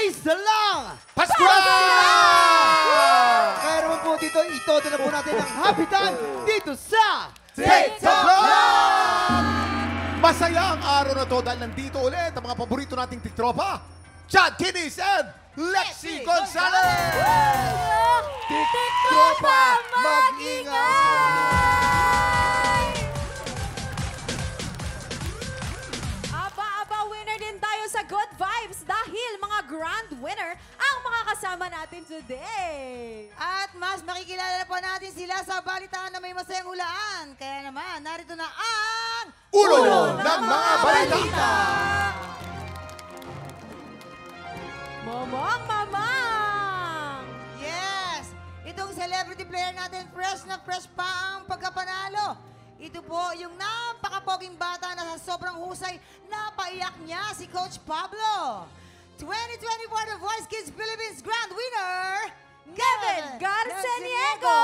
isa lang! Pasko na! Kaya naman po dito, itodo na po natin ang Happy Time dito sa TikTok Vlog! Masaya ang araw na to dahil nandito ulit ang mga paborito nating tiktropa, Chad Kinis and Lexi Gonzalez! Tiktropa, mag-ingat! Aba, winner din tayo sa Good Vibes dahil mga grand winner ang mga kasama natin today. At mas makikilala na po natin sila sa balitaan na may masayang hulaan. Kaya naman, narito na ang... Ulo ng mga balita! Mamang! Yes! Itong celebrity player natin, fresh na fresh pa ang pagkapanalo. Ito po yung napakapoging bata na sa sobrang husay, napaiyak niya si Coach Pablo. 2024 The Voice Kids Philippines Grand Winner, Kevin Garceniego!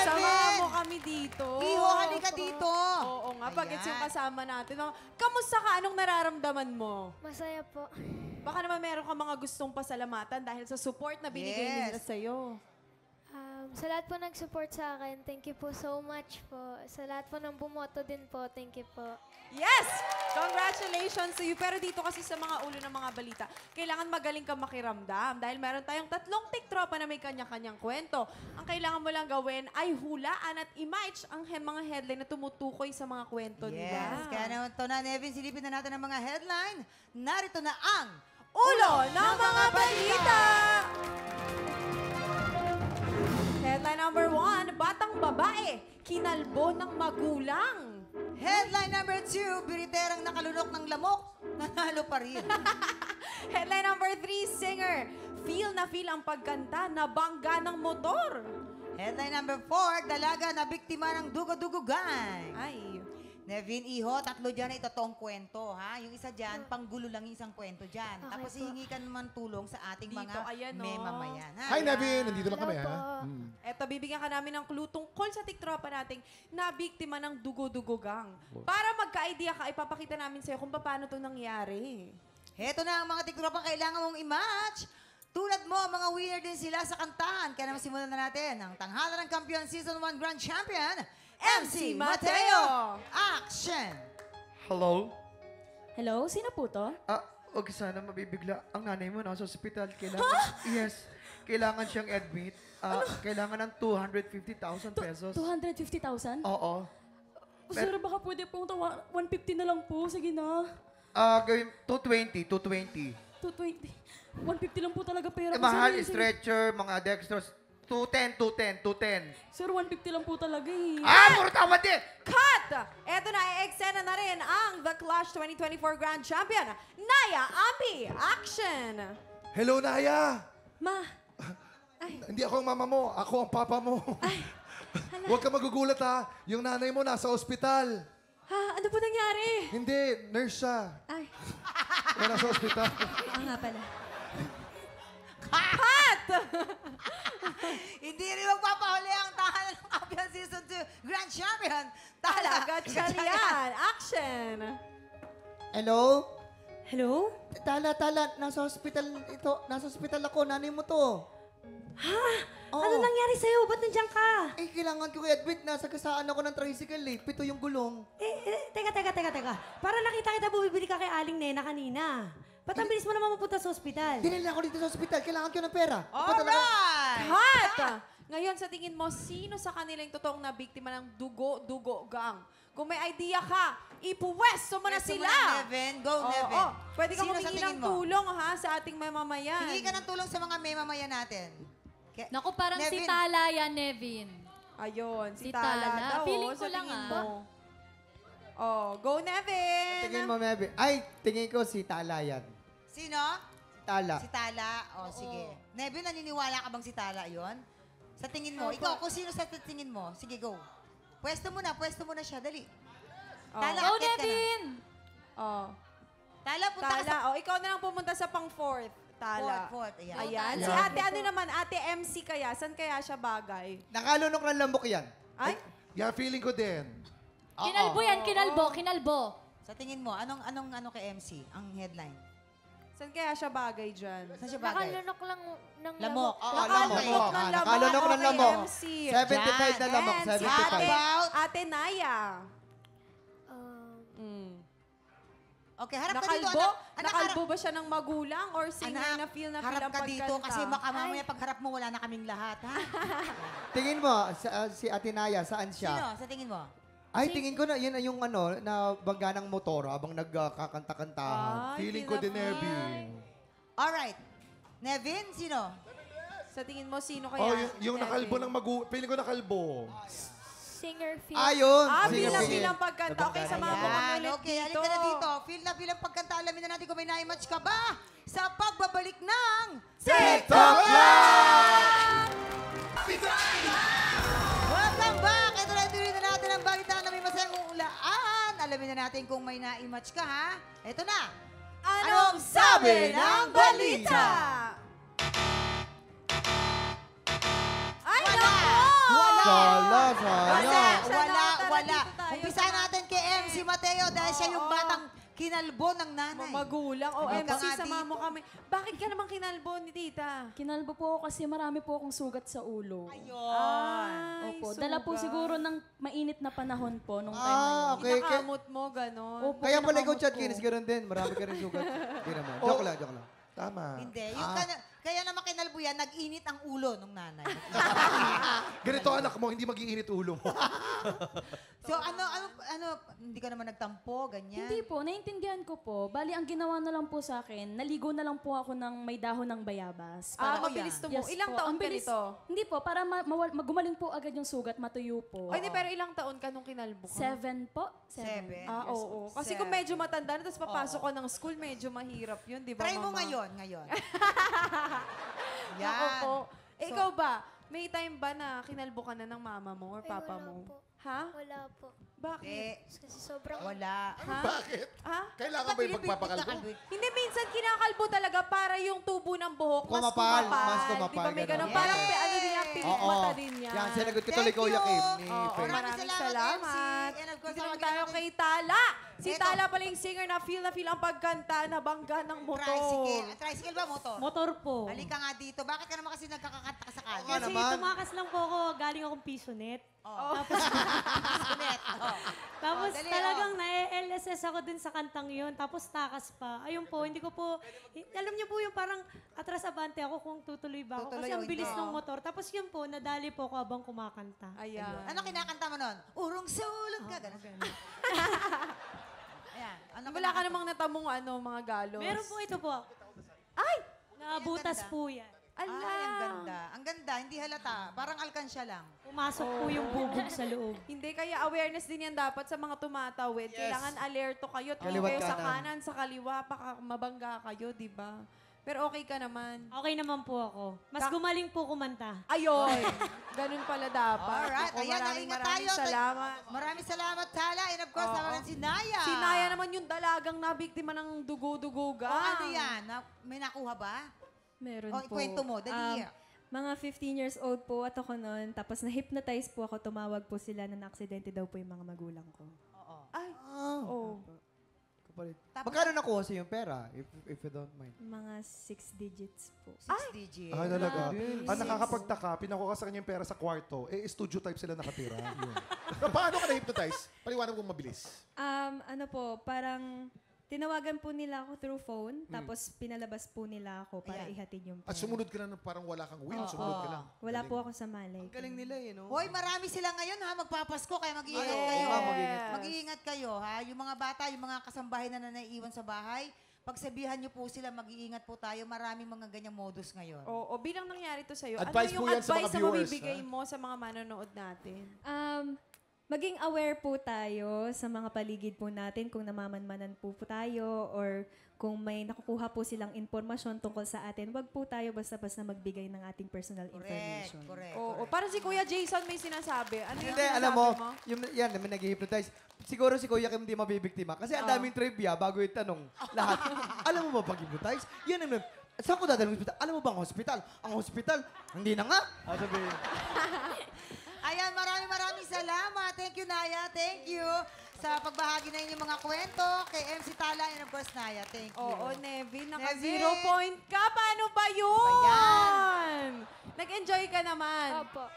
Samahan mo kami dito. Iho, halika dito. Oo nga, pagkits yung kasama natin. Kamusta ka? Anong nararamdaman mo? Masaya po. Baka naman meron ka mga gustong pasalamatan dahil sa support na binigay nila sa'yo. Sa lahat po nag-support sa akin, thank you po so much po. Sa lahat po ng bumoto din po, thank you po. Yes! Congratulations to you. Pero dito kasi sa mga ulo ng mga balita, kailangan magaling ka makiramdam dahil meron tayong 3 tiktropa na may kanya-kanyang kwento. Ang kailangan mo lang gawin ay hulaan at i-match ang mga headline na tumutukoy sa mga kwento, di ba? Yes, kaya naman ito na, Nevin, silipin na natin ang mga headline. Narito na ang Ulo ng mga balita! Headline number 1, batang babae, kinalbo ng magulang. Headline number 2, biriterang nakalunok ng lamok, nanalo pa rin. Headline number 3, singer, feel ang pagkanta na bangga ng motor. Headline number 4, dalaga na biktima ng dugo-dugo gang. Ay, Nevin, Iho, 3 dyan na itotoong kwento, ha? Yung isa dyan, panggulo lang yung isang kwento dyan. Okay Tapos po. hihingi ka naman tulong sa ating Dito, mga ayan, oh. memamayan. Ha? Hi, Nevin! Nandito lang Hello kami, po. ha? eto, bibigyan ka namin ng clue tungkol sa tiktropa nating na biktima ng dugo-dugo gang. Para magka-idea ka, ipapakita namin sa'yo kung paano ito nangyari. Heto na ang mga tikropang kailangan mong i-match. Tulad mo, mga winner din sila sa kantahan. Kaya naman simulan na natin ang Tanghalan ng Kampiyon Season 1 Grand Champion, MC Mateo. Action! Hello? Hello? Sino po to? Huwag sana mabibigla. Ang nanay mo nasa ospital. Kailangan, yes, kailangan siyang admit. Kailangan ng 250,000 pesos. 250,000? Oo. Sir, baka pwede pong 150 na lang po. Sige na. Gawin, 220. 220. 150 lang po talaga pera ko. Mahal, Sir, sige. stretcher, mga dextrose. 210. Sir, 150 lang po talaga eh. Puro tama din! Cut! Eto na, eksena na rin ang The Clash 2024 Grand Champion, Naya Ampi. Action! Hello, Naya! Ma, Hindi ako ang mama mo, ako ang papa mo. Huwag ka magugulat, ha? Yung nanay mo nasa ospital. ha? Ano po nangyari? Hindi, nurse siya. Ay, Wala nasa ospital. nga pala. Hindi rin magpapahuli ang Tahanan ng Kampiyon Season 2 Grand Champion, Talaga, Chalian. Action! Hello? Hello? Tala, nasa hospital ako, nanay mo to. Ha? Oo. Ano nangyari sa'yo? Ba't nandiyan ka? Eh, kailangan ko i-admit na sa kasaan ako ng tricycle eh. 7 yung gulong. Teka. Para nakita kita bumibili ka kay Aling Nena kanina. Ba't ang bilis mo naman mapunta sa ospital? Dinala ako dito sa hospital, kailangan ko ng pera. Papadala ko. Alright! Cut! Ngayon, sa tingin mo, sino sa kanila yung totoong na biktima ng dugo-dugo gang? Kung may idea ka, ipuwesto mo na Pwesto mo sila! na, Nevin. Go, Nevin. Pwede ka Sino sa humingi tingin ng mo? tulong ha, sa ating mamamayan. Hingi ka ng tulong sa mga memamayan natin. Naku, parang si Nevin. Tala yan, Nevin. Ayun, si Si Tala Tala. daw. Feeling sa ko lang, tingin ah. mo. Oh, go Nevin! Tingin mo, Mebe. Ay, tingin ko si Tala yan. Sino? Tala. Si Tala. O, sige. Nevin, naniniwala ka bang si Tala yon? Sa tingin mo. Ikaw, kung sino sa tingin mo. Sige, go. Pwesto mo na siya. Dali. Oh. Tala, Go, akit ka na. Nevin! Oh. Tala, punta ka sa... Tala, oh, ikaw na lang pumunta sa pang-4th. Tala. Fourth. Ayan. Ayan. Si ate, ano naman? Ate MC kaya? Saan kaya siya bagay? Nakalunok ng lambok yan. Ay? Yeah, feeling ko din. Kinalbo yan, kinalbo. Sa tingin mo, anong kay MC ang headline? Saan kaya siya bagay dyan? Saan siya bagay? Nakalunok lang ng Lamok. Oo, Nakalunok lamok. ng Nakalunok ng Okay, lamok. MC. 75 na lamok, And si 75. Ate Naya. Okay, harap ka dito. Nakalbo? Anak, Nakalbo ba siya ng magulang or singer na feel ang harap ka dito pagkanta? kasi baka mamaya pag harap mo, wala na kaming lahat, ha? Tingin mo, si Ate Naya, saan siya? Sino? Sa tingin mo? Ay, tingin ko na, yun yung ano, na bangga ng motor habang nagkakanta-kantahan. Ay, Feeling ko din, pinapay. Nevin. Alright. Nevin, sino? Sa tingin mo, sino kaya? Oh, yung Nevin? nakalbo ng Feeling ko nakalbo. singer feel. Ayun! Feel na Sige. feel ang pagkanta. Okay, sama mo kami Ayan, ulit okay, dito. halika na dito. Feel na feel ang pagkanta. Alamin na natin kung may na-match ka ba sa pagbabalik ng TikTok Live! Welcome back! Ito na tuloy na natin ang balita na may masayang ulaan. Alamin na natin kung may na-match ka, ha? Ito na. Anong sabi ng balita? Ay, naku! Sala, Kasi, sala. Wala. dito tayo. Umpisa natin kay MC Mateo dahil siya yung batang kinalbo ng nanay. Magulang. O, Ano ka MC, nga sama mo dito? kami. Bakit ka naman kinalbo ni tita? Kinalbo po ako kasi marami po akong sugat sa ulo. Ayun. Ay, Opo, dala po sugat. siguro ng mainit na panahon po nung time na yun. Okay. Inakamot mo, gano'n. Opo, Kaya pala ikaw, kinakamot Chad ko. Kinis, ganoon din. Marami ka rin sugat. Hindi naman. Joke lang, joke lang. Tama. Hindi. Yung kaya naman kinalbo yan, nag-init ang ulo ng nanay. Ganito anak mo, hindi mag-iinit ulo mo. So hindi ka naman nagtampo, ganyan? Hindi po, naiintindihan ko po. Bali, ang ginawa na lang po sa akin, naligo na lang po ako ng may dahon ng bayabas. Mabilis to mo. Yes Ilang po, taon ang ka bilis. nito? Hindi po, para gumaling po agad yung sugat, matuyo po. Ay, di, pero ilang taon ka nung kinalbo ka? 7 po. 7. Oo. Kasi kung medyo matanda na, tapos papasok ka ng school, medyo mahirap yun, di ba, Try mo mama? ngayon. Ako Yan. po. Ikaw ba? May time ba na kinalbo ka na ng mama mo or Ay, papa wala mo? po. Ha? Wala po. Bakit? Kasi sobrang... Wala. Ha? Bakit? Ha? Kailangan ba yung magpapakalbo? Hindi, minsan kinakalbo talaga para yung tubo ng buhok mas Kumapal, kumapal. mas kumapal, Di ba may ganon. ganun? Parang Yes. ano din yan, pilit mata din yan. Yan, sinagot ko tuloy ko Yakim ni Oo, Faye. maraming Salamat, salamat. MC. And of course, Dito naman tawagin tayo natin- kay Tala. Si Eto. Tala pala yung singer na feel ang pagkanta na bangga ng motor. Tricycle. Tricycle ba motor? Motor po. Halika nga dito. Bakit ka naman kasi nagkakakanta ka sa Oo nga kanya? Kasi naman. tumakas lang po ako, galing akong Pisonet. Kunet. Tapos dali, talagang na-LSS ako dun sa kantang yun. Tapos takas pa. Ayun po, hindi ko po... Alam niyo po yung parang atras-abante ako kung tutuloy ba ako. Tutuloy Kasi o ang bilis hindi. ng motor. Tapos yun po, nadali po ako habang kumakanta. Ayan. Ano kinakanta mo nun? Urong sulog ka. Ganun. Ayan. Ano Wala ka namang natamong mga galos. Meron po ito po. Ay! Nabutas ganda. po yan. Ala! Ay, ang ganda. Ang ganda. Hindi halata. Parang alkansya lang. Pumasok po yung bubog sa loob. Hindi, kaya awareness din yan dapat sa mga tumatawid. Kailangan alerto kayo. Tingin Kaliwat kayo sa kanan. kanan, sa kaliwa, baka mabangga kayo, di ba? Pero okay ka naman. Okay naman po ako. Mas gumaling po kumanta. Ayoy! Ganun pala dapat. Alright. Naku, Ayan, maraming naingat tayo. salamat. Maraming salamat, Tala. And of course, Oo. naman si Naya. Si Naya naman yung dalagang nabiktima ng dugo-dugoga. O ano yan? May nakuha ba? Meron O, po. ikwento mo. Dali. Mga 15 years old po at ako noon. Tapos na-hypnotize po ako. Tumawag po sila na na-aksidente daw po yung mga magulang ko. Oo. Ay, Oh. oh. Kapalit. Tapos- Magkano nakuha sa yung pera, if you don't mind? Mga 6 digits po. 6 digits. Ah, talaga. Grabe. Ang nakakapagtaka, pinakuha sa kanya yung pera sa kwarto, studio type sila nakatira. Paano ka na-hypnotize? Paliwanag mong mabilis. Ano po, parang tinawagan po nila ako through phone. Tapos pinalabas po nila ako para Ayan. ihatid yung At pera. sumunod ka lang parang wala kang will, sumunod ka lang. Wala po ako sa malay. Galing nila eh, no? Hoy, marami sila ngayon ha. Magpapasko kaya mag-iingat Ay, oo kayo. nga, mag-ingat. Mag-iingat kayo ha. Yung mga bata, yung mga kasambahay na naiiwan sa bahay, pagsabihan niyo po sila, mag-iingat po tayo. Maraming mga ganyang modus ngayon. O bilang nangyari to sa'yo, Advice ano yung po yan sa mga advice na viewers, mabibigay ha? mo sa mga manonood natin? Maging aware po tayo sa mga paligid po natin kung namamanmanan po tayo or kung may nakukuha po silang impormasyon tungkol sa atin, wag po tayo basta-basta magbigay ng ating personal information. Correct. O para si Kuya Jason may sinasabi. Ano yung Hindi, sinasabi alam mo, yung, yan, naman nag-hypnotize. Siguro si Kuya Kim hindi mabibiktima. Kasi ang daming trivia bago itanong lahat. Alam mo ba pag-hypnotize? Yan naman. Saan ko dadalhin hospital? Alam mo ba ang hospital? Ang hospital, hindi na nga. Sabihin. Ayan, maraming salamat. Thank you, Naya. Thank you. sa pagbahagi na inyong mga kwento kay MC Tala and of course Naya. Thank you. Oo, Nevin, naka Nevin! 0 point ka. Paano ba yun? Ayan. Nag-enjoy ka naman. Opo.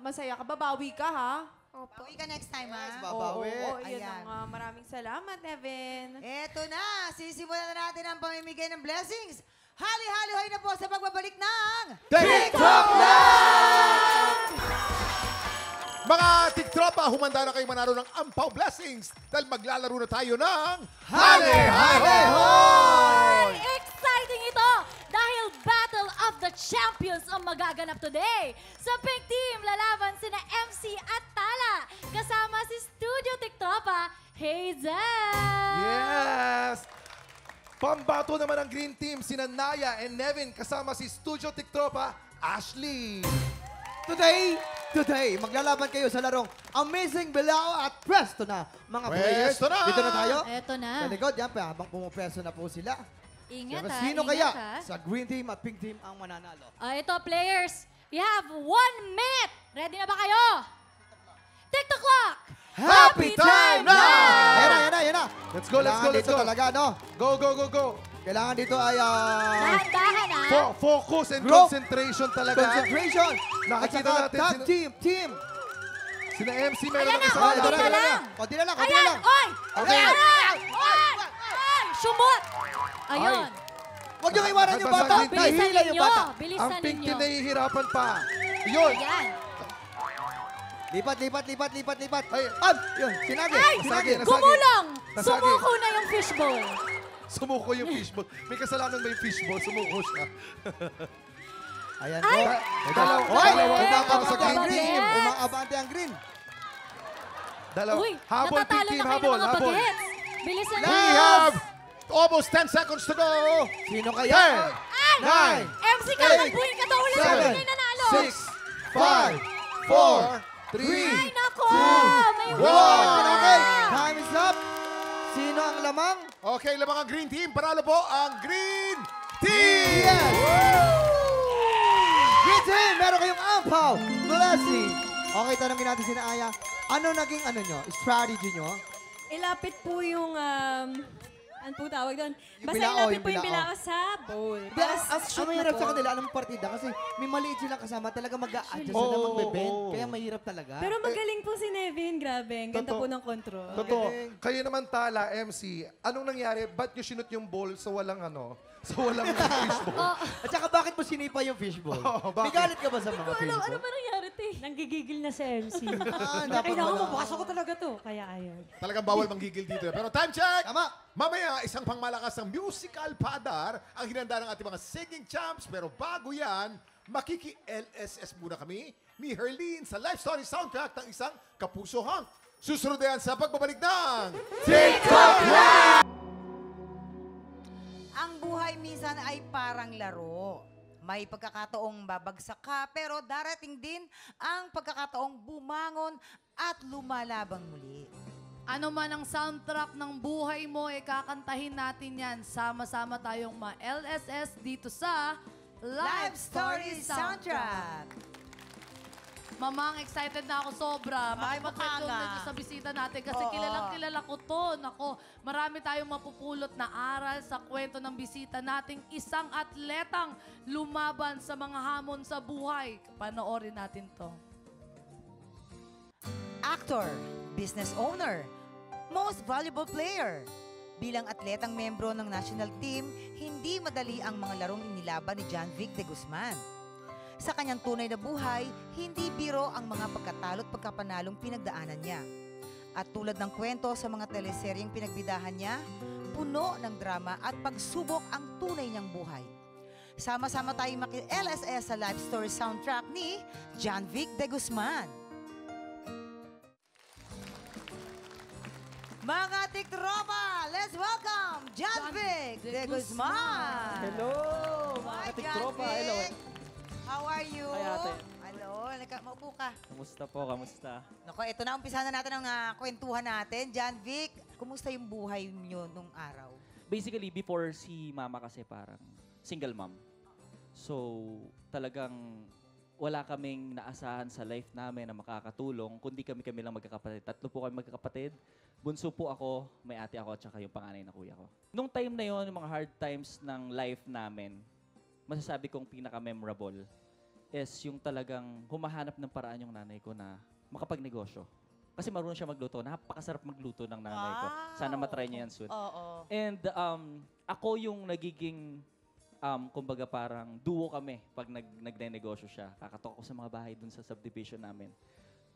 Masaya ka. Babawi ka, ha? Opo. Uwi ka next time, ha? babawi. Oo, yun Ayan. na nga. Maraming salamat, Nevin. Eto na, sisimulan na natin ang pamimigay ng blessings. Hali-hali-hoy na po sa pagbabalik ng TikTok Live! Mga TikTropa, humanda na kayo manalo ng Ampaw Blessings dahil maglalaro na tayo ng Hale Hale Hoy! Exciting ito dahil Battle of the Champions ang magaganap today. Sa Pink Team, lalaban sina MC at Tala. Kasama si Studio TikTopa, Hazel. Yes! Pambato naman ang Green Team, sina Naya and Nevin kasama si Studio TikTropa, Ashley. Today, maglalaban kayo sa larong Amazing Bilao at Presto na. Mga players, Presto na! dito na tayo. Eto Sa na. likod, yan pa, habang pumapreso na po sila. Ingat Siyempre, ha, sino ingat kaya ha. sa Green Team at Pink Team ang mananalo? Ito players, you have 1 minute. Ready na ba kayo? TikTok clock! Happy time now! Yan na. Let's go, let's go, let's Dito go. talaga, no? Go. Kailangan dito ay Dahan-dahan ha. Focus and Group. concentration talaga. concentration. Nakikita At saka natin tag sina- team. Sina MC meron Ayan ng na, isang konti laban. na lang. Konti na lang. Ayan! Oy! Okay. Oy! Sumot! Ayun. Huwag niyo iwanan yung bata. Bilisan Bilisan Nahihila yung ninyo. bata. Ang Bilisan Pink ninyo. Team nahihirapan pa. Yun. Ayan. Lipat. Ay. Yun, sinagi. Ay! Nasagi. Gumulong! Nasagi. Sumuko na yung fishbowl. Sumuko yung fishbowl. May kasalanan ba yung fishbowl? Sumuko siya. Ayan Ay! po. Dalawa. Oy! Dalawa sa Umaabante ang Green green. Team. Umaabante ang green. Dalawa. Uy, Habol, Pink natatalo Team. na kayo ng Habol. mga Habol. bagets. Bilisan We nyo. have almost 10 seconds to go. Sino kaya? 10, 9, MC ka, magbuhin ka daw ulit. 7, Hindi kayo nanalo. 6, 5, 4, 3, Ay, nako! May Okay, time is up. Sino ang lamang? Okay, lamang ang Green Team. Panalo po ang Green Team! Yes! Green Team, meron kayong ampaw. Blessing. Okay, tanongin natin si Aya. Ano naging strategy nyo? Ilapit po yung, ano po tawag doon? Yung Basta bilao, ilapit yung po yung bilao. bilao sa bowl. Di, ang mahirap sa kanila, anong partida? Kasi may maliit silang kasama, talaga mag-a-adjust Oo, na magbebend. oo. Kaya mahirap talaga. Pero magaling po si Nevin, grabe. Ang ganda Totoo. po ng control. Totoo. Galing. Kayo naman Tala, MC. Anong nangyari? Ba't nyo sinut yung ball sa walang sa walang fishbowl? At saka bakit mo sinipa yung fishbowl? Oo, May bakit? galit ka ba sa mga Ano fishbowl? ba nangyari, te? Nanggigigil na si MC. Dapat Kailangan wala. mapapasok ko talaga to. Kaya ayun. Talagang bawal manggigil dito. Pero time check! Tama. Mamaya, isang pangmalakas ng musical padar ang hinanda ng ating mga singing champs. Pero bago yan, makiki-LSS muna kami ni Herlene sa Life Story Soundtrack ng isang Kapuso Hunk. Susunod na yan sa pagbabalik ng TikTok Live! Ang buhay minsan ay parang laro. May pagkakataong babagsak ka, pero darating din ang pagkakataong bumangon at lumalabang muli. Ano man ang soundtrack ng buhay mo, kakantahin natin yan. Sama-sama tayong ma-LSS dito sa Live Story Soundtrack. Mamang, excited na ako sobra. Ay, Makipag-resume baka na nga. sa bisita natin kasi Oo. kilalang-kilala ko to. Nako, marami tayong mapupulot na aral sa kwento ng bisita nating isang atletang lumaban sa mga hamon sa buhay. Panoorin natin to. Actor, business owner, most valuable player. Bilang atletang membro ng national team, hindi madali ang mga larong inilaban ni John Vic de Guzman. Sa kanyang tunay na buhay, hindi biro ang mga pagkatalo at pagkapanalong pinagdaanan niya. At tulad ng kwento sa mga teleseryeng pinagbidahan niya, puno ng drama at pagsubok ang tunay niyang buhay. Sama-sama tayong maki-LSS sa Live Story Soundtrack ni John Vic de Guzman. Mga tiktropa, let's welcome John Vic de Guzman. Hello, mga Hi, tiktropa. John Hello. Vic. How are you? Hi, ate. Hello, maupo ka. Kamusta po? Kamusta? Nako, ito na, umpisa na natin ang kwentuhan natin. John Vic, kumusta yung buhay niyo nung araw? Basically, before si mama kasi parang single mom. So, talagang wala kaming naasahan sa life namin na makakatulong, kundi kami lang magkakapatid. 3 po kami magkakapatid. Bunso po ako, may ate ako, at saka yung panganay na kuya ko. Nung time na yon, yung mga hard times ng life namin, masasabi kong pinaka-memorable is yung talagang humahanap ng paraan yung nanay ko na makapagnegosyo. Kasi marunong siya magluto. Napakasarap magluto ng nanay ko. Sana matry niya yan soon. Oo. And ako yung nagiging, kumbaga parang duo kami pag nagne-negosyo siya. Kakatok ko sa mga bahay dun sa subdivision namin.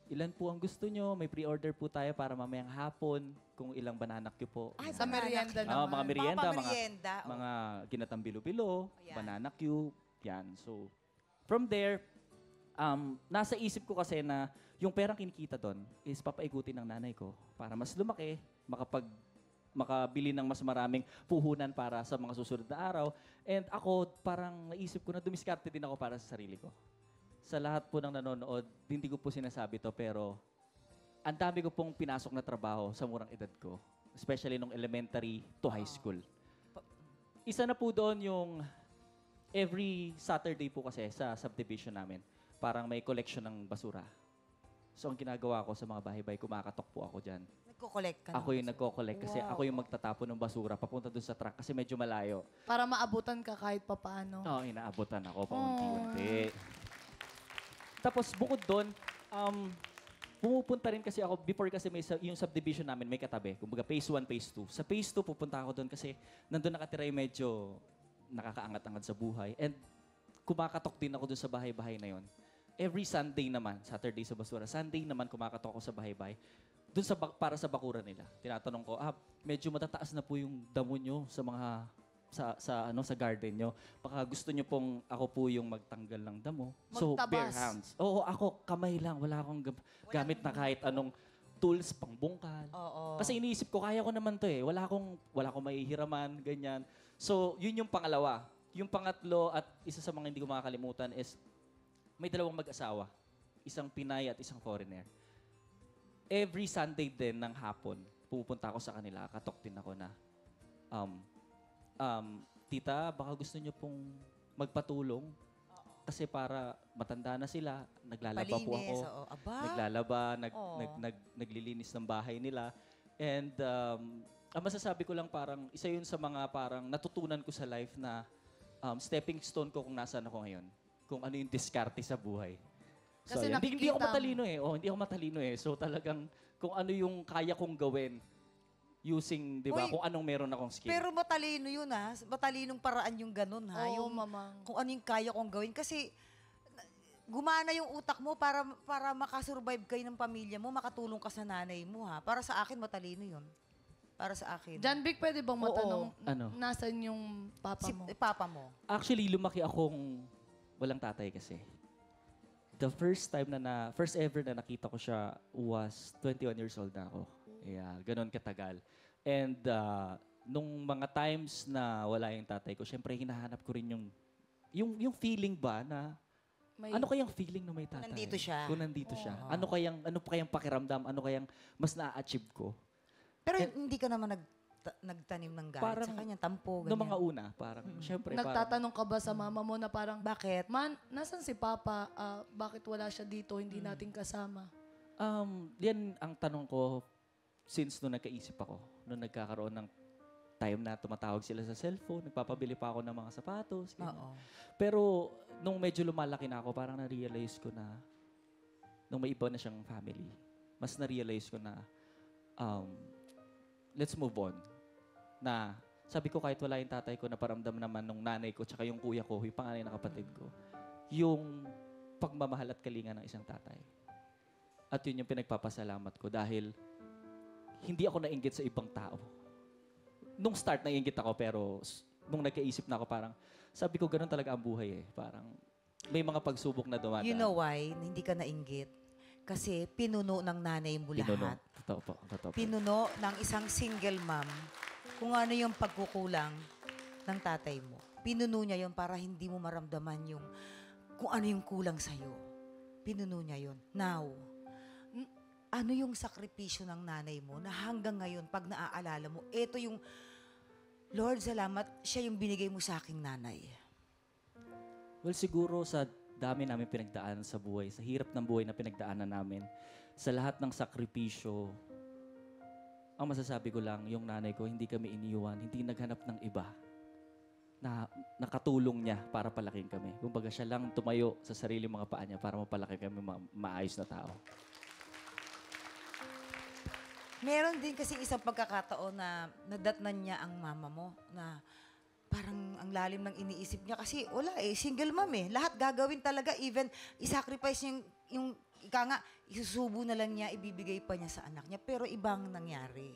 Ilan po ang gusto nyo? May pre-order po tayo para mamayang hapon. Kung ilang banana cue po. Ay, Sa merienda naman. Mga merienda, Mga pamerienda, oh. mga ginatang bilo-bilo, Ayan. banana cue, yan. So, from there, nasa isip ko kasi na yung perang kinikita doon is papaikutin ng nanay ko para mas lumaki, makabili ng mas maraming puhunan para sa mga susunod na araw. And ako, parang naisip ko na dumiskarte din ako para sa sarili ko. Sa lahat po ng nanonood, hindi ko po sinasabi to, pero ang dami ko pong pinasok na trabaho sa murang edad ko. Especially nung elementary to high school. Isa na po doon yung every Saturday po kasi sa subdivision namin, parang may collection ng basura. So ang ginagawa ko sa mga bahay-bahay, kumakatok po ako dyan. Nagko-collect ka. Ako yung nagko-collect kasi ako yung magtatapon ng basura papunta doon sa truck kasi medyo malayo. Para maabutan ka kahit papaano. Oo, inaabutan ako paunti-unti. Tapos bukod doon, pumupunta rin kasi ako, before kasi yung subdivision namin may katabi. Kumbaga phase 1, phase 2. Sa phase 2 pupunta ako doon kasi nandun nakatira yung medyo nakakaangat-angat sa buhay. And kumakatok din ako doon sa bahay-bahay na yon. Every Sunday naman, Saturday sa basura, Sunday naman kumakatok ako sa bahay-bahay. Doon para sa bakuran nila. Tinatanong ko, medyo matataas na po yung damo nyo sa mga sa garden nyo. Baka gusto nyo pong ako po yung magtanggal ng damo. So, bare hands. Oo, ako kamay lang. Wala akong gamit na kahit anong tools pang bungkal. Oo. Kasi iniisip ko, kaya ko naman to eh. Wala akong mahihiraman, ganyan. So, yun yung pangalawa. Yung pangatlo at isa sa mga hindi ko makakalimutan is may 2 mag-asawa. Isang Pinay at isang foreigner. Every Sunday din ng hapon, pupunta ako sa kanila. Katok din ako na, tita, baka gusto niyo pong magpatulong. Kasi para matanda na sila, naglalaba po ako. Oo. Aba. Naglalaba, naglilinis ng bahay nila. And ang masasabi ko lang parang, isa yun sa mga parang natutunan ko sa life na stepping stone ko kung nasaan ako ngayon. Kung ano yung diskarte sa buhay. So, Kasi hindi ako matalino eh. Hindi ako matalino eh. So talagang kung ano yung kaya kong gawin using, di ba, Uy, kung anong meron akong skill. Pero matalino yun ha. Matalinong paraan yung ganun ha. Oo, yung, mamang. Kung ano yung kaya kong gawin. Kasi gumana yung utak mo para makasurvive kayo ng pamilya mo, makatulong ka sa nanay mo ha. Para sa akin, matalino yun. Para sa akin. John Vic, pwede bang matanong, Ano? nasan yung papa mo? Papa mo. Actually, lumaki akong walang tatay kasi. The first ever na nakita ko siya was 21 years old na ako. Yeah, ganun katagal. And nung mga times na wala yung tatay ko, syempre hinahanap ko rin yung feeling ba na ano kayang feeling na may tatay? Nandito siya. Kung nandito siya. Ano kayang pakiramdam? Ano kayang mas na-achieve ko? Pero hindi ka naman nagtanim ng galit Parang sa kanya, tampo, ganyan. Noong mga una, parang syempre Nagtatanong ka ba sa mama mo na parang, bakit? Man, nasan si Papa? Bakit wala siya dito? Hindi natin kasama. Yan ang tanong ko since nung nagkaisip ako. Nung nagkakaroon ng time na tumatawag sila sa cellphone, nagpapabili pa ako ng mga sapatos. Oo. Pero nung medyo lumalaki na ako, parang na-realize ko na nung may iba na siyang family, mas na-realize ko na let's move on. Na sabi ko kahit wala yung tatay ko, naparamdam naman nung nanay ko tsaka yung kuya ko, yung panganay na kapatid ko, yung pagmamahal at kalinga ng isang tatay. At yun yung pinagpapasalamat ko dahil hindi ako nainggit sa ibang tao. Nung start, nainggit ako pero nung nagkaisip na ako parang, sabi ko ganun talaga ang buhay eh. Parang may mga pagsubok na dumadaan. You know why hindi ka nainggit? Kasi pinuno ng nanay mo lahat. Totoo po. Pinuno ng isang single mom kung ano yung pagkukulang ng tatay mo. Pinuno niya yon para hindi mo maramdaman yung kung ano yung kulang sa'yo. Pinuno niya yon. Now, ano yung sakripisyo ng nanay mo na hanggang ngayon, pag naaalala mo, ito yung, Lord, salamat, siya yung binigay mo sa aking nanay. Well, siguro sa dami namin pinagdaanan sa buhay, sa hirap ng buhay na pinagdaanan namin, sa lahat ng sakripisyo, ang masasabi ko lang, yung nanay ko, hindi kami iniwan, hindi naghanap ng iba na nakatulong niya para palaking kami. Kumbaga siya lang tumayo sa sarili mga paa niya para mapalaki kami maayos na tao. Meron din kasi isang pagkakataon na nadatnan niya ang mama mo na parang ang lalim ng iniisip niya kasi wala single mom Lahat gagawin talaga, even isacrifice niya yung ika nga, isusubo na lang niya, ibibigay pa niya sa anak niya. Pero ibang nangyari.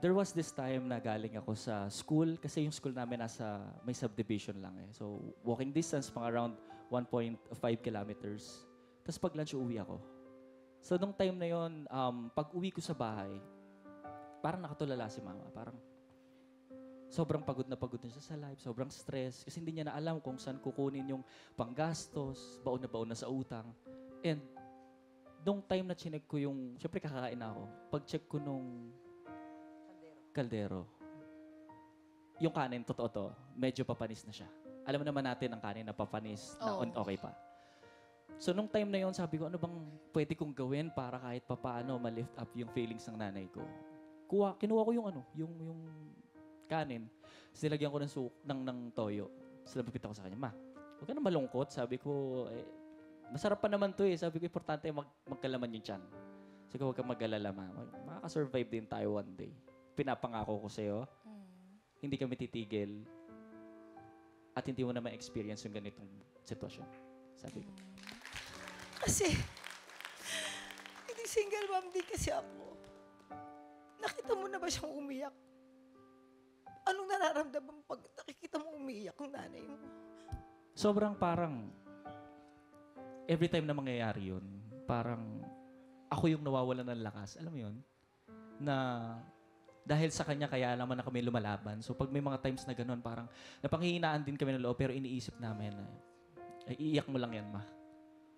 There was this time na galing ako sa school kasi yung school namin may subdivision lang So, walking distance, mga around 1.5 kilometers. Tapos pag lunch, uwi ako. So, nung time na yon, pag uwi ko sa bahay, parang nakatulala si mama. Parang sobrang pagod na siya sa life, sobrang stress. Kasi hindi niya na alam kung saan kukunin yung panggastos, baon na sa utang. And nung time na chinek ko yung, syempre kakakain na ako, pag-check ko nung kaldero, yung kanin, totoo to, medyo papanis na siya. Alam naman natin ang kanin na papanis, na okay pa. So, nung time na yon sabi ko, ano bang pwede kong gawin para kahit papaano ma-lift up yung feelings ng nanay ko? Kinuha ko yung yung kanin. Sinilagyan ko ng toyo. Sinabipit ako sa kanya, Ma, huwag ka na malungkot. Sabi ko, masarap pa naman to Sabi ko, importante magkalaman yung tiyan. Sabi ko, huwag kang mag-alala, Ma. Makaka-survive din tayo one day. Pinapangako ko sa'yo, hindi kami titigil at hindi mo na ma-experience yung ganitong sitwasyon. Sabi ko. Kasi, hindi single mom din kasi ako. Nakita mo na ba siyang umiyak? Anong nararamdaman pag nakikita mo umiiyak ang nanay mo? Sobrang parang, every time na mangyayari yun, parang ako yung nawawalan ng lakas. Alam mo yun? Na dahil sa kanya, kaya naman na kami lumalaban. So pag may mga times na gano'n, parang napanghihinaan din kami ng loob, pero iniisip namin, iiyak mo lang yan, Ma.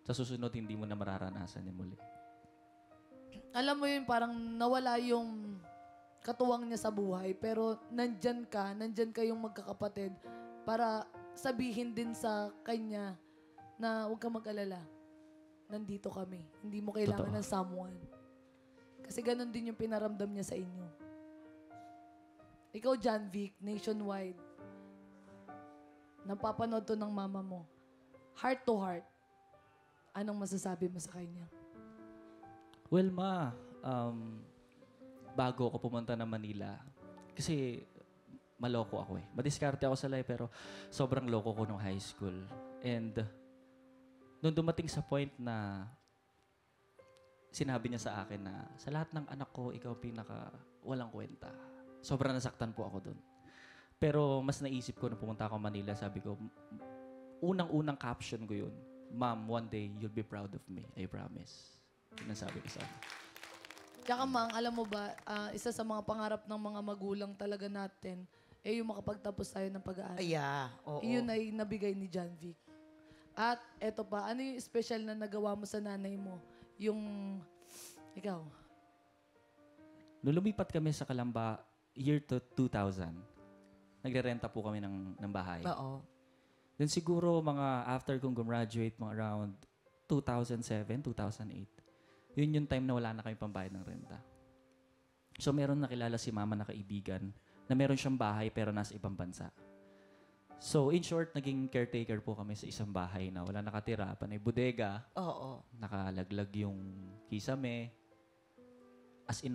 Sa susunod, hindi mo na mararanasan yan muli. Alam mo yun, parang nawala yung katuwang niya sa buhay, pero nandyan kayong magkakapatid para sabihin din sa kanya na huwag ka mag-alala. Nandito kami. Hindi mo kailangan ng someone. Kasi ganun din yung pinaramdam niya sa inyo. Ikaw, John Vic, nationwide, napapanood to ng mama mo. Heart to heart, anong masasabi mo sa kanya? Well, Ma, bago ako pumunta ng Manila, kasi maloko ako Madiskarte ako sa life, pero sobrang loko ko nung high school. And nung dumating sa point na sinabi niya sa akin na sa lahat ng anak ko, ikaw pinaka walang kwenta. Sobrang nasaktan po ako doon. Pero mas naisip ko nung pumunta ako Manila, sabi ko, unang-unang caption ko yun, Mom, one day you'll be proud of me. I promise. Yun ang sabi ko sa akin. Tsaka, Mang, alam mo ba, isa sa mga pangarap ng mga magulang talaga natin, yung makapagtapos tayo ng pag-aaral. Oo. Iyon ay nabigay ni John Vic. At eto pa, ano yung special na nagawa mo sa nanay mo? Yung, ikaw. Nung lumipat kami sa Calamba, year 2000, nagre-renta po kami ng bahay. Oo. Then siguro mga after kong gumraduate, mga around 2007, 2008, yun yung time na wala na kami pambayad ng renta. So meron nakilala si mama na kaibigan na meron siyang bahay pero nasa ibang bansa. So in short, naging caretaker po kami sa isang bahay na wala nakatira, panay bodega, nakalaglag yung kisame, as in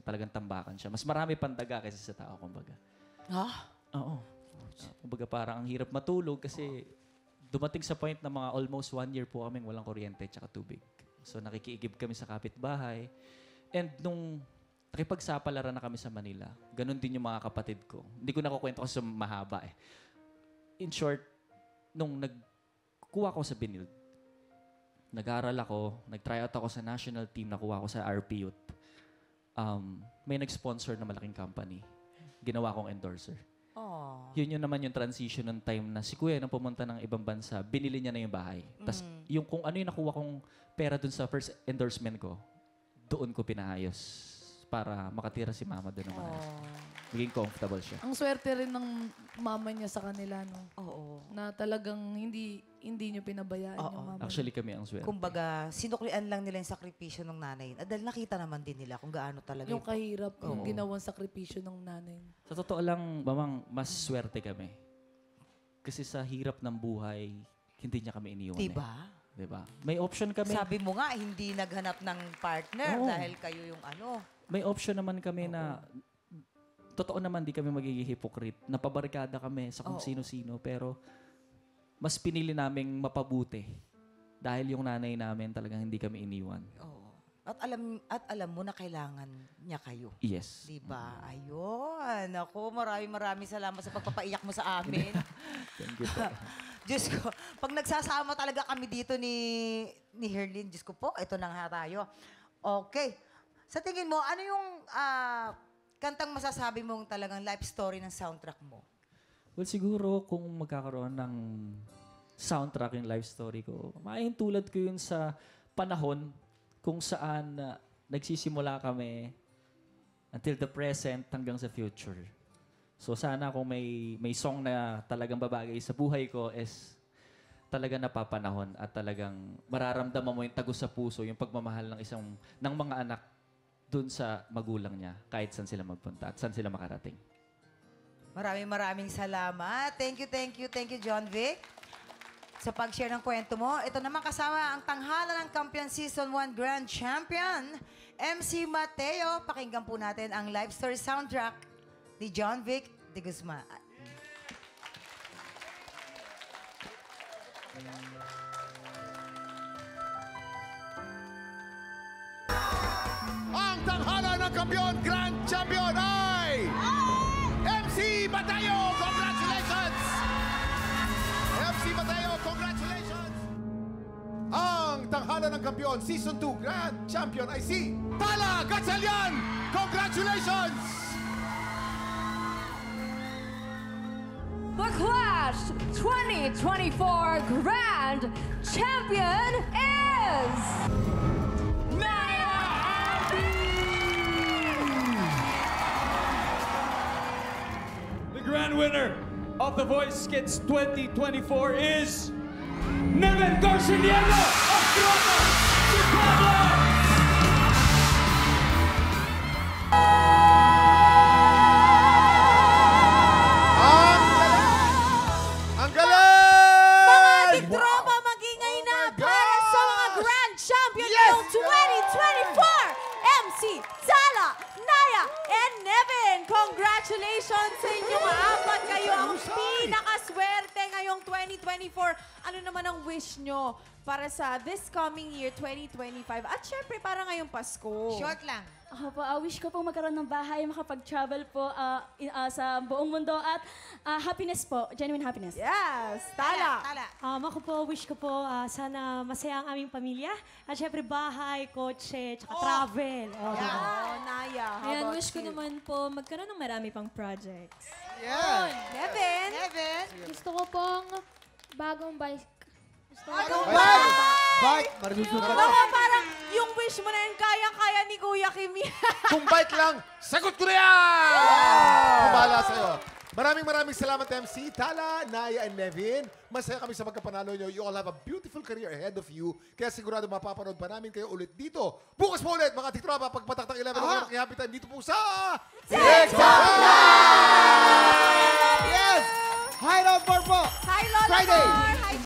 talagang tambakan siya. Mas marami pandaga kaysa sa tao, kumbaga. Oo. Kumbaga parang ang hirap matulog kasi dumating sa point na mga almost 1 year po kaming walang kuryente at tubig. So nakikiigib kami sa kapitbahay. And nung nakipagsapalaran na kami sa Manila, ganun din yung mga kapatid ko. Hindi ko nakukwento kasi mahaba In short, nung nagkuha ko sa Binild, nag-aaral ako, nag-tryout ako sa national team, nakuha ko sa RP Youth. May nag-sponsor na malaking company. Ginawa kong endorser. Yun naman yung transition ng time na si Kuya nang pumunta ng ibang bansa, binili niya na yung bahay. Tapos yung kung ano yung nakuha kong pera dun sa first endorsement ko, doon ko pinaayos para makatira si mama doon naman. Maging comfortable siya. Ang swerte rin ng mama niya sa kanila, no? Oo. Na talagang hindi nyo pinabayaan yung mama. Actually, kami ang swerte. Kumbaga, sinuklian lang nila yung sakripisyo ng nanay. Dahil nakita naman din nila kung gaano talaga Yung kahirap, yung ginawang sakripisyo ng nanay. Sa totoo lang, mamang, mas swerte kami. Kasi sa hirap ng buhay, hindi niya kami iniwan. Diba? Diba? May option kami. Sabi mo nga, hindi naghanap ng partner Oo. dahil kayo yung ano. May option naman kami na, totoo naman, di kami magiging hypocrite. Napabarkada kami sa kung sino-sino, pero mas pinili naming mapabuti dahil yung nanay namin talagang hindi kami iniwan. Oo. At alam mo na kailangan niya kayo. Yes. Diba? Ayun. Ako, maraming salamat sa pagpapaiyak mo sa amin. Thank you po. Diyos ko, pag nagsasama talaga kami dito ni Herlyn, Diyos ko po, ito na nga tayo. Okay. Sa tingin mo, ano yung kantang masasabi mong talagang life story ng soundtrack mo? Well, siguro kung magkakaroon ng soundtrack yung life story ko, maihintulad ko yun sa panahon kung saan nagsisimula kami until the present hanggang sa future. So sana kung may song na talagang babagay sa buhay ko is talaga napapanahon at talagang mararamdaman mo yung tagos sa puso, yung pagmamahal ng mga anak dun sa magulang niya kahit saan sila magpunta at saan sila makarating. Maraming salamat. Thank you, John Vic, sa pag-share ng kwento mo. Ito naman kasama ang tanghalan ng Kampiyon Season 1 Grand Champion, MC Mateo. Pakinggan po natin ang live story soundtrack ni John Vic de Guzman. Ang tanghalan ng kampiyon, Grand Champion ay MC Mateo! Congratulations! MC Mateo, congratulations! Ang tanghalan ng kampiyon, Season 2 Grand Champion ay si Tala Gatchalian! Congratulations! The Clash 2024 Grand Champion is... The grand winner of The Voice Kids 2024 is Neven Garciniello of Tropa, Chicago! Ang galing! Mga tiktropa, magingay na para sa mga Grand Champion ngayong 2024, MC Tala, Naya, and Neven. Congratulations sa inyong apat. Kayo ang pinakaswerte ngayong 2024. Ano naman ang wish nyo para sa this coming year, 2025? At syempre, para ngayong Pasko. Short lang. Ako po, wish ko pong magkaroon ng bahay, makapag-travel po sa buong mundo at happiness po, genuine happiness. Yes! Tala! Ako po, wish ko po sana masaya ang aming pamilya. At syempre bahay, kotse, tsaka travel. Naya, how Ayan, about wish ko you? naman po magkaroon ng marami pang projects. Yes! Neven! Gusto ko pong bagong bike. Bike! Marasusunod ka. Baka parang yung wish mo na yun, kaya-kaya ni Kuya Kimi. Kung bike lang, sagot ko na yan! Kumala sa'yo. Maraming salamat, MC Tala, Naya, and Nevin. Masaya kami sa pagkapanalo nyo. You all have a beautiful career ahead of you. Kaya sigurado mapapanood pa namin kayo ulit dito. Bukas po ulit, mga tiktropa, pagpatak ng 11 ng Happy Time dito po sa... TikTok Live! Yes! Hi, Lord Borpo! Hi, Lola Friday! Mar! Hi,